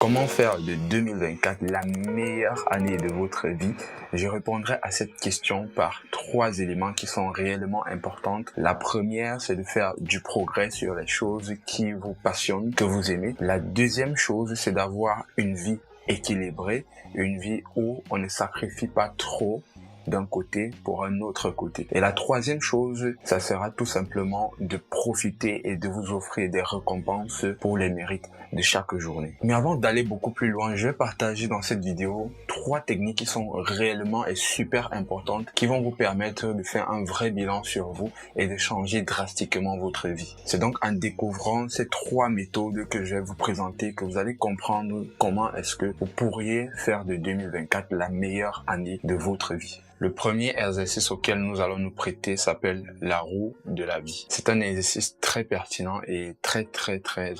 Comment faire de 2024 la meilleure année de votre vie? Je répondrai à cette question par 3 éléments qui sont réellement importants. La première, c'est de faire du progrès sur les choses qui vous passionnent, que vous aimez. La deuxième chose, c'est d'avoir une vie équilibrée, une vie où on ne sacrifie pas trop d'un côté pour un autre côté. Et la troisième chose, ça sera tout simplement de profiter et de vous offrir des récompenses pour les mérites de chaque journée. Mais avant d'aller beaucoup plus loin, je vais partager dans cette vidéo 3 techniques qui sont réellement et super importantes qui vont vous permettre de faire un vrai bilan sur vous et de changer drastiquement votre vie. C'est donc en découvrant ces 3 méthodes que je vais vous présenter que vous allez comprendre comment est-ce que vous pourriez faire de 2024 la meilleure année de votre vie. Le premier exercice auquel nous allons nous prêter s'appelle la roue de la vie. C'est un exercice très pertinent et très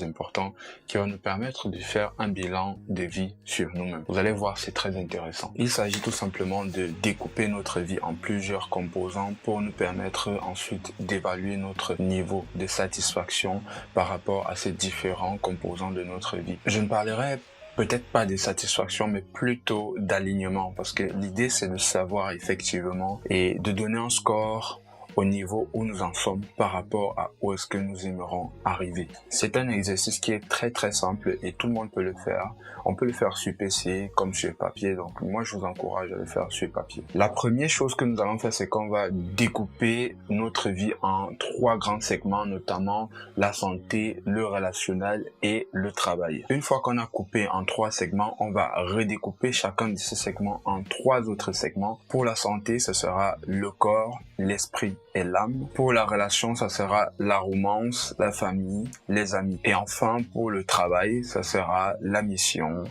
important qui va nous permettre de faire un bilan de vie sur nous-mêmes. Vous allez voir, c'est très intéressant. Il s'agit tout simplement de découper notre vie en plusieurs composants pour nous permettre ensuite d'évaluer notre niveau de satisfaction par rapport à ces différents composants de notre vie. Je ne parlerai peut-être pas de satisfaction, mais plutôt d'alignement, parce que l'idée, c'est de savoir effectivement et de donner un score au niveau où nous en sommes par rapport à où est-ce que nous aimerons arriver. C'est un exercice qui est très simple et tout le monde peut le faire. On peut le faire sur PC comme sur papier, donc moi je vous encourage à le faire sur papier. La première chose que nous allons faire, c'est qu'on va découper notre vie en 3 grands segments, notamment la santé, le relationnel et le travail. Une fois qu'on a coupé en 3 segments, on va redécouper chacun de ces segments en 3 autres segments. Pour la santé, ce sera le corps, l'esprit et l'âme. Pour la relation, ça sera la romance, la famille, les amis. Et enfin, pour le travail, ça sera la mission,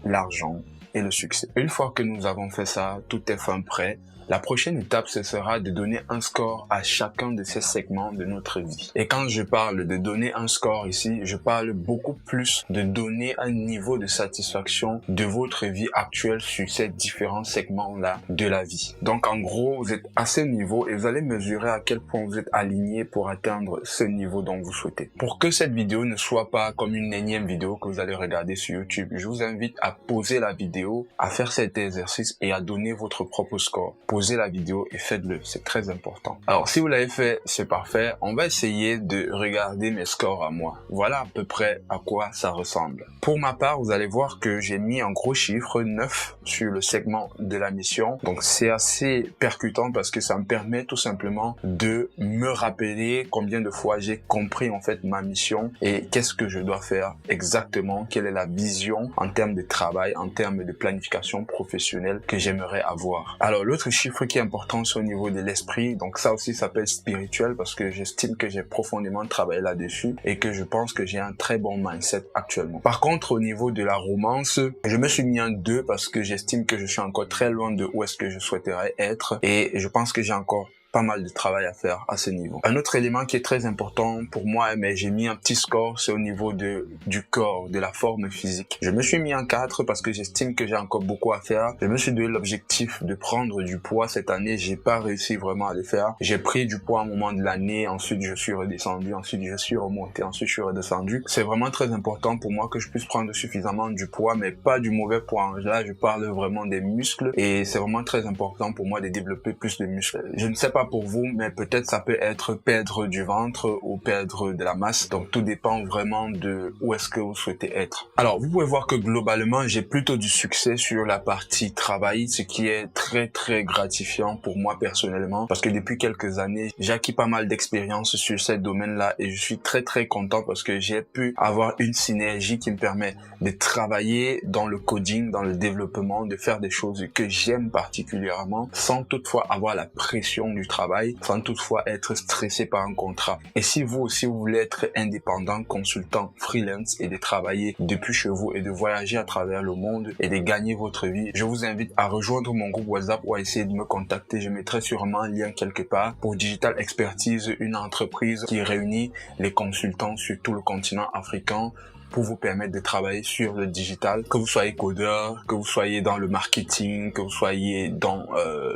l'argent et le succès. Une fois que nous avons fait ça, tout est fin prêt. La prochaine étape, ce sera de donner un score à chacun de ces segments de notre vie. Et quand je parle de donner un score ici, je parle beaucoup plus de donner un niveau de satisfaction de votre vie actuelle sur ces différents segments-là de la vie. Donc en gros, vous êtes à ce niveau et vous allez mesurer à quel point vous êtes aligné pour atteindre ce niveau dont vous souhaitez. Pour que cette vidéo ne soit pas comme une énième vidéo que vous allez regarder sur YouTube, je vous invite à poser la vidéo, à faire cet exercice et à donner votre propre score. Posez la vidéo et faites-le, c'est très important. Alors si vous l'avez fait, c'est parfait. On va essayer de regarder mes scores à moi. Voilà à peu près à quoi ça ressemble. Pour ma part, vous allez voir que j'ai mis un gros chiffre 9 sur le segment de la mission. Donc c'est assez percutant parce que ça me permet tout simplement de me rappeler combien de fois j'ai compris en fait ma mission et qu'est-ce que je dois faire exactement, quelle est la vision en termes de travail, en termes de planification professionnelle que j'aimerais avoir. Alors l'autre chiffre qui est important, c'est au niveau de l'esprit. Donc ça aussi s'appelle spirituel parce que j'estime que j'ai profondément travaillé là-dessus et que je pense que j'ai un très bon mindset actuellement. Par contre, au niveau de la romance, je me suis mis un 2 parce que j'estime que je suis encore très loin de où est-ce que je souhaiterais être et je pense que j'ai encore pas mal de travail à faire à ce niveau. Un autre élément qui est très important pour moi, mais j'ai mis un petit score, c'est au niveau du corps, de la forme physique. Je me suis mis un 4 parce que j'estime que j'ai encore beaucoup à faire. Je me suis donné l'objectif de prendre du poids cette année. J'ai pas réussi vraiment à le faire. J'ai pris du poids à un moment de l'année, ensuite je suis redescendu, ensuite je suis remonté, ensuite je suis redescendu. C'est vraiment très important pour moi que je puisse prendre suffisamment du poids, mais pas du mauvais poids. Là, je parle vraiment des muscles et c'est vraiment très important pour moi de développer plus de muscles. Je ne sais pas pour vous, mais peut-être ça peut être perdre du ventre ou perdre de la masse. Donc tout dépend vraiment de où est-ce que vous souhaitez être. Alors vous pouvez voir que globalement j'ai plutôt du succès sur la partie travail, ce qui est très gratifiant pour moi personnellement parce que depuis quelques années j'ai acquis pas mal d'expérience sur ces domaines-là et je suis très content parce que j'ai pu avoir une synergie qui me permet de travailler dans le coding, dans le développement, de faire des choses que j'aime particulièrement sans toutefois avoir la pression du travail, sans toutefois être stressé par un contrat. Et si vous aussi vous voulez être indépendant, consultant, freelance et de travailler depuis chez vous et de voyager à travers le monde et de gagner votre vie, je vous invite à rejoindre mon groupe WhatsApp ou à essayer de me contacter. Je mettrai sûrement un lien quelque part pour Digital Expertise, une entreprise qui réunit les consultants sur tout le continent africain pour vous permettre de travailler sur le digital, que vous soyez codeur, que vous soyez dans le marketing, que vous soyez dans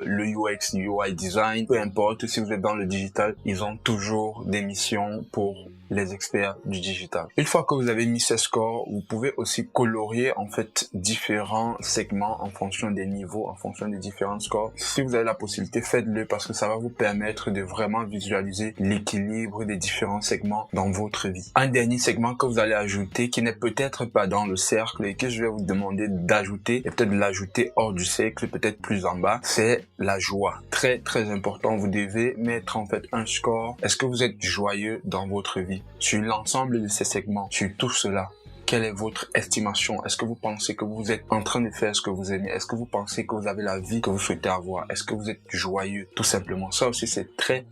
le UX, UI design, peu importe, si vous êtes dans le digital, ils ont toujours des missions pour les experts du digital. Une fois que vous avez mis ces scores, vous pouvez aussi colorier en fait différents segments en fonction des niveaux, en fonction des différents scores. Si vous avez la possibilité, faites-le parce que ça va vous permettre de vraiment visualiser l'équilibre des différents segments dans votre vie. Un dernier segment que vous allez ajouter, qui n'est peut-être pas dans le cercle et que je vais vous demander d'ajouter, et peut-être de l'ajouter hors du cercle, peut-être plus en bas, c'est la joie. Très très important, vous devez mettre en fait un score. Est-ce que vous êtes joyeux dans votre vie? Sur l'ensemble de ces segments, sur tout cela, quelle est votre estimation? Est-ce que vous pensez que vous êtes en train de faire ce que vous aimez? Est-ce que vous pensez que vous avez la vie que vous souhaitez avoir? Est-ce que vous êtes joyeux? Tout simplement. Ça aussi, c'est très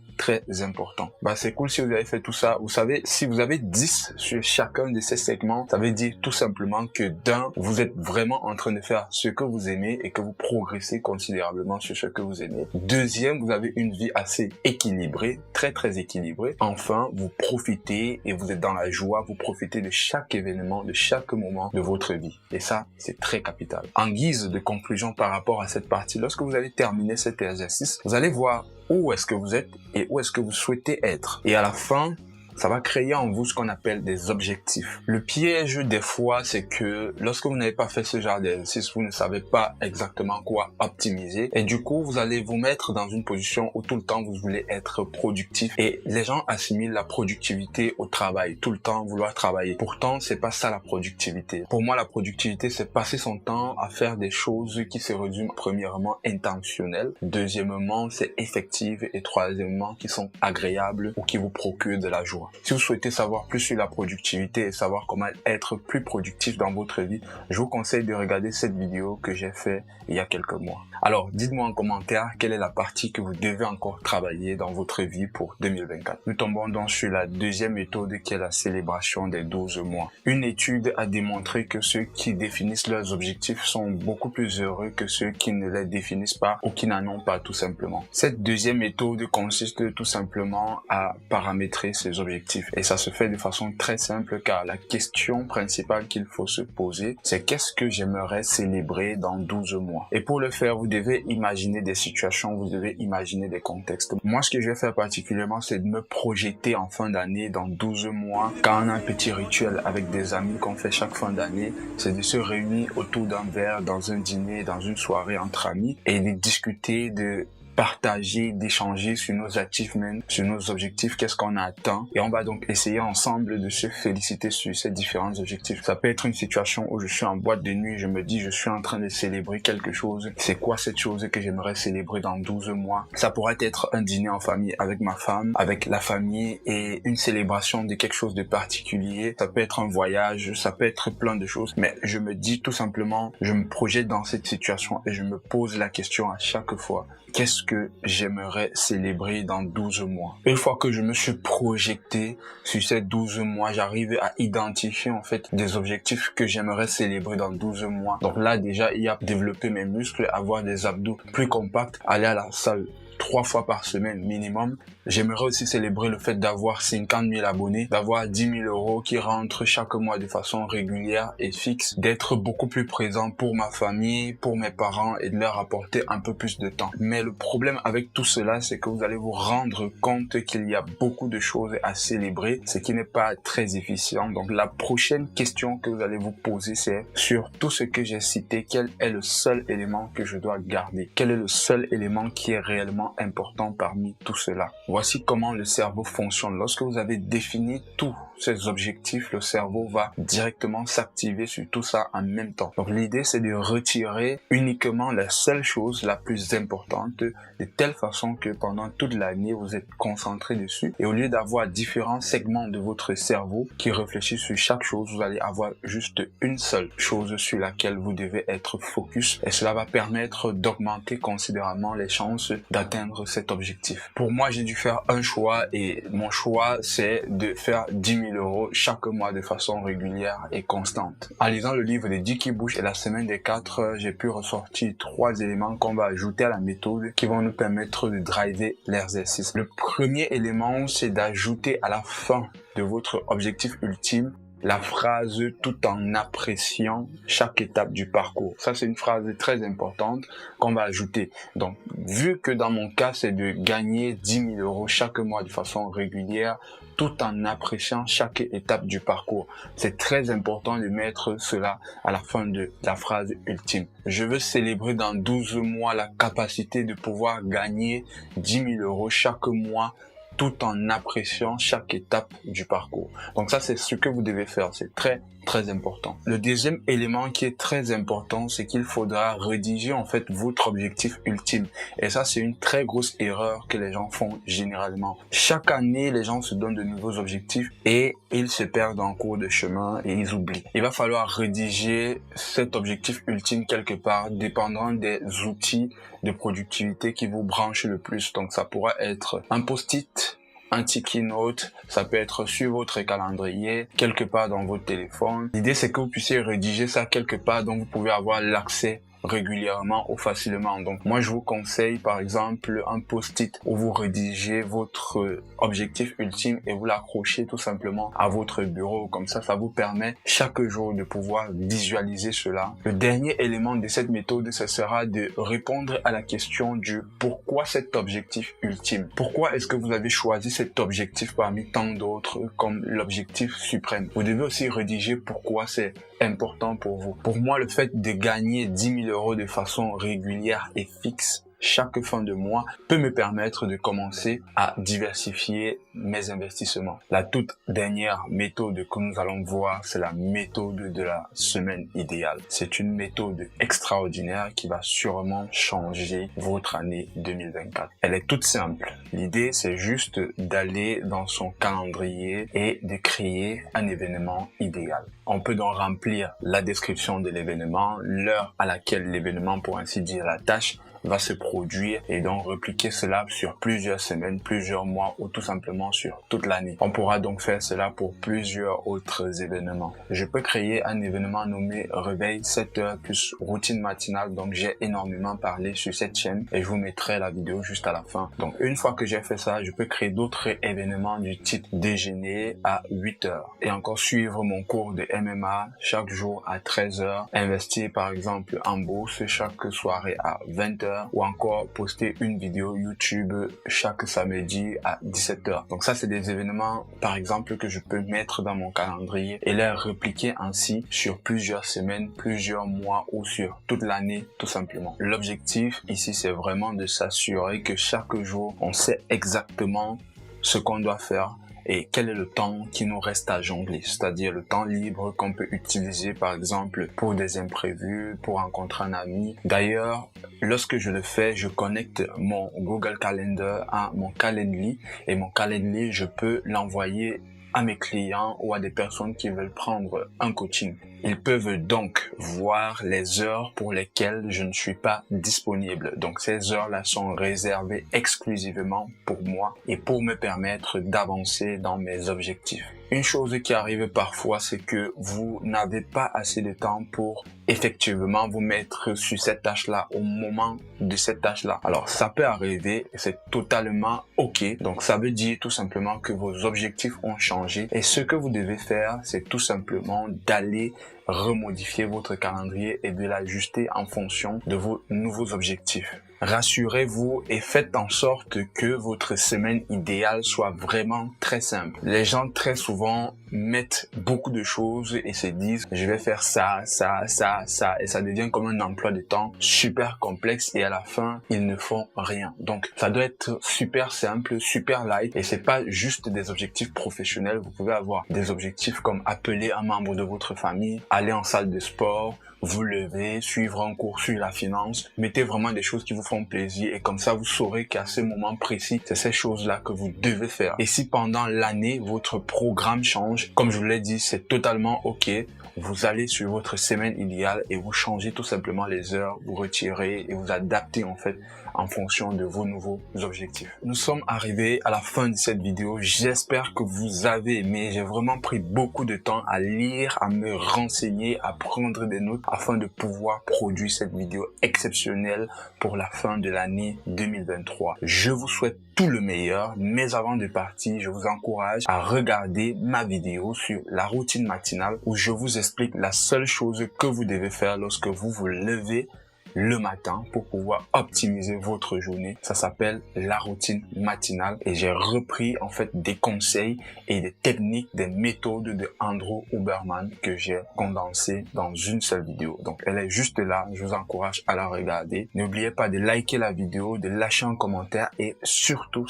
important. C'est cool si vous avez fait tout ça. Vous savez, si vous avez 10 sur chacun de ces segments, ça veut dire tout simplement que d'un, vous êtes vraiment en train de faire ce que vous aimez et que vous progressez considérablement sur ce que vous aimez. Deuxième, vous avez une vie assez équilibrée, très équilibrée. Enfin, vous profitez et vous êtes dans la joie, vous profitez de chaque événement, de chaque moment de votre vie. Et ça, c'est très capital. En guise de conclusion par rapport à cette partie, lorsque vous allez terminer cet exercice, vous allez voir où est-ce que vous êtes et où est-ce que vous souhaitez être. Et à la fin, ça va créer en vous ce qu'on appelle des objectifs. Le piège des fois, c'est que lorsque vous n'avez pas fait ce genre d'exercice, vous ne savez pas exactement quoi optimiser. Et du coup, vous allez vous mettre dans une position où tout le temps vous voulez être productif. Et les gens assimilent la productivité au travail. Tout le temps vouloir travailler. Pourtant, c'est pas ça la productivité. Pour moi, la productivité, c'est passer son temps à faire des choses qui se résument premièrement intentionnelles. Deuxièmement, c'est effective. Et troisièmement, qui sont agréables ou qui vous procurent de la joie. Si vous souhaitez savoir plus sur la productivité et savoir comment être plus productif dans votre vie, je vous conseille de regarder cette vidéo que j'ai fait il y a quelques mois. Alors, dites-moi en commentaire quelle est la partie que vous devez encore travailler dans votre vie pour 2024. Nous tombons donc sur la deuxième méthode qui est la célébration des 12 mois. Une étude a démontré que ceux qui définissent leurs objectifs sont beaucoup plus heureux que ceux qui ne les définissent pas ou qui n'en ont pas tout simplement. Cette deuxième méthode consiste tout simplement à paramétrer ses objectifs. Et ça se fait de façon très simple car la question principale qu'il faut se poser, c'est qu'est-ce que j'aimerais célébrer dans 12 mois? Et pour le faire, vous devez imaginer des situations, vous devez imaginer des contextes. Moi, ce que je vais faire particulièrement, c'est de me projeter en fin d'année dans 12 mois. Quand on a un petit rituel avec des amis qu'on fait chaque fin d'année, c'est de se réunir autour d'un verre, dans un dîner, dans une soirée entre amis et de discuter de partager, d'échanger sur nos achievements, sur nos objectifs, qu'est-ce qu'on a atteint. Et on va donc essayer ensemble de se féliciter sur ces différents objectifs. Ça peut être une situation où je suis en boîte de nuit, je me dis je suis en train de célébrer quelque chose. C'est quoi cette chose que j'aimerais célébrer dans 12 mois? Ça pourrait être un dîner en famille avec ma femme, avec la famille et une célébration de quelque chose de particulier. Ça peut être un voyage, ça peut être plein de choses. Mais je me dis tout simplement, je me projette dans cette situation et je me pose la question à chaque fois. Qu'est-ce que j'aimerais célébrer dans 12 mois? Une fois que je me suis projeté sur ces 12 mois, j'arrive à identifier en fait des objectifs que j'aimerais célébrer dans 12 mois. Donc là déjà, il y a développer mes muscles, avoir des abdos plus compacts, aller à la salle 3 fois par semaine minimum. J'aimerais aussi célébrer le fait d'avoir 50 000 abonnés, d'avoir 10 000 euros qui rentrent chaque mois de façon régulière et fixe, d'être beaucoup plus présent pour ma famille, pour mes parents et de leur apporter un peu plus de temps. Mais le problème avec tout cela, c'est que vous allez vous rendre compte qu'il y a beaucoup de choses à célébrer, ce qui n'est pas très efficient. Donc la prochaine question que vous allez vous poser, c'est sur tout ce que j'ai cité, quel est le seul élément que je dois garder? Quel est le seul élément qui est réellement important parmi tout cela? Voici comment le cerveau fonctionne. Lorsque vous avez défini tous ces objectifs, le cerveau va directement s'activer sur tout ça en même temps. Donc l'idée, c'est de retirer uniquement la seule chose la plus importante de telle façon que pendant toute l'année, vous êtes concentré dessus. Et au lieu d'avoir différents segments de votre cerveau qui réfléchissent sur chaque chose, vous allez avoir juste une seule chose sur laquelle vous devez être focus. Et cela va permettre d'augmenter considérablement les chances d'atteindre cet objectif. Pour moi, j'ai dû faire un choix et mon choix, c'est de faire 10 000 euros chaque mois de façon régulière et constante. En lisant le livre de Dickie Bush et la semaine des 4, j'ai pu ressortir 3 éléments qu'on va ajouter à la méthode qui vont nous permettre de driver l'exercice. Le premier élément, c'est d'ajouter à la fin de votre objectif ultime la phrase « tout en appréciant chaque étape du parcours ». Ça, c'est une phrase très importante qu'on va ajouter. Donc, vu que dans mon cas, c'est de gagner 10 000 € chaque mois de façon régulière, tout en appréciant chaque étape du parcours. C'est très important de mettre cela à la fin de la phrase ultime. Je veux célébrer dans 12 mois la capacité de pouvoir gagner 10 000 € chaque mois tout en appréciant chaque étape du parcours. Donc ça, c'est ce que vous devez faire. C'est très important. Le deuxième élément qui est très important, c'est qu'il faudra rédiger en fait votre objectif ultime. Et ça, c'est une très grosse erreur que les gens font généralement. Chaque année, les gens se donnent de nouveaux objectifs et ils se perdent en cours de chemin et ils oublient. Il va falloir rédiger cet objectif ultime quelque part, dépendant des outils de productivité qui vous branchent le plus. Donc ça pourra être un post-it, un sticky note, ça peut être sur votre calendrier, quelque part dans votre téléphone. L'idée, c'est que vous puissiez rédiger ça quelque part dont vous pouvez avoir l'accès régulièrement ou facilement. Donc moi, je vous conseille par exemple un post-it où vous rédigez votre objectif ultime et vous l'accrochez tout simplement à votre bureau. Comme ça vous permet chaque jour de pouvoir visualiser cela. Le dernier élément de cette méthode, ce sera de répondre à la question du pourquoi cet objectif ultime. Pourquoi est-ce que vous avez choisi cet objectif parmi tant d'autres comme l'objectif suprême? Vous devez aussi rédiger pourquoi c'est important pour vous. Pour moi, le fait de gagner 10 000 € de façon régulière et fixe chaque fin de mois peut me permettre de commencer à diversifier mes investissements. La toute dernière méthode que nous allons voir, c'est la méthode de la semaine idéale. C'est une méthode extraordinaire qui va sûrement changer votre année 2024. Elle est toute simple. L'idée, c'est juste d'aller dans son calendrier et de créer un événement idéal. On peut donc remplir la description de l'événement, l'heure à laquelle l'événement, pour ainsi dire la tâche, va se produire et donc répliquer cela sur plusieurs semaines, plusieurs mois ou tout simplement sur toute l'année. On pourra donc faire cela pour plusieurs autres événements. Je peux créer un événement nommé Réveil 7h plus routine matinale. Donc j'ai énormément parlé sur cette chaîne et je vous mettrai la vidéo juste à la fin. Donc une fois que j'ai fait ça, je peux créer d'autres événements du type déjeuner à 8h et encore suivre mon cours de MMA chaque jour à 13h, investir par exemple en bourse chaque soirée à 20h, ou encore poster une vidéo YouTube chaque samedi à 17h. Donc ça, c'est des événements, par exemple, que je peux mettre dans mon calendrier et les répliquer ainsi sur plusieurs semaines, plusieurs mois ou sur toute l'année, tout simplement. L'objectif ici, c'est vraiment de s'assurer que chaque jour, on sait exactement ce qu'on doit faire et quel est le temps qui nous reste à jongler, c'est-à-dire le temps libre qu'on peut utiliser par exemple pour des imprévus, pour rencontrer un ami. D'ailleurs, lorsque je le fais, je connecte mon Google Calendar à mon Calendly et mon Calendly, je peux l'envoyer à mes clients ou à des personnes qui veulent prendre un coaching. Ils peuvent donc voir les heures pour lesquelles je ne suis pas disponible. Donc ces heures-là sont réservées exclusivement pour moi et pour me permettre d'avancer dans mes objectifs. Une chose qui arrive parfois, c'est que vous n'avez pas assez de temps pour effectivement vous mettre sur cette tâche-là au moment de cette tâche-là. Alors ça peut arriver et c'est totalement ok. Donc ça veut dire tout simplement que vos objectifs ont changé et ce que vous devez faire, c'est tout simplement d'aller remodifier votre calendrier et de l'ajuster en fonction de vos nouveaux objectifs. Rassurez-vous et faites en sorte que votre semaine idéale soit vraiment très simple. Les gens très souvent mettent beaucoup de choses et se disent je vais faire ça et ça devient comme un emploi de temps super complexe et à la fin ils ne font rien. Donc ça doit être super simple, super light et c'est pas juste des objectifs professionnels. Vous pouvez avoir des objectifs comme appeler un membre de votre famille, aller en salle de sport, vous lever, suivre un cours sur la finance, mettez vraiment des choses qui vous font plaisir et comme ça vous saurez qu'à ce moment précis, c'est ces choses-là que vous devez faire. Et si pendant l'année, votre programme change, comme je vous l'ai dit, c'est totalement ok. Vous allez sur votre semaine idéale et vous changez tout simplement les heures, vous retirez et vous adaptez en fait en fonction de vos nouveaux objectifs. Nous sommes arrivés à la fin de cette vidéo. J'espère que vous avez aimé. J'ai vraiment pris beaucoup de temps à lire, à me renseigner, à prendre des notes afin de pouvoir produire cette vidéo exceptionnelle pour la fin de l'année 2023. Je vous souhaite tout le meilleur. Mais avant de partir, je vous encourage à regarder ma vidéo sur la routine matinale où je vous explique la seule chose que vous devez faire lorsque vous vous levez le matin pour pouvoir optimiser votre journée. Ça s'appelle la routine matinale et j'ai repris en fait des conseils et des techniques, des méthodes de Andrew Huberman que j'ai condensées dans une seule vidéo. Donc elle est juste là, je vous encourage à la regarder. N'oubliez pas de liker la vidéo, de lâcher un commentaire et surtout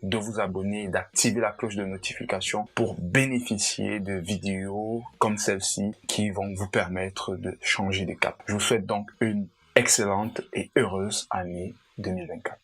de vous abonner et d'activer la cloche de notification pour bénéficier de vidéos comme celle-ci qui vont vous permettre de changer de cap. Je vous souhaite donc une excellente et heureuse année 2024.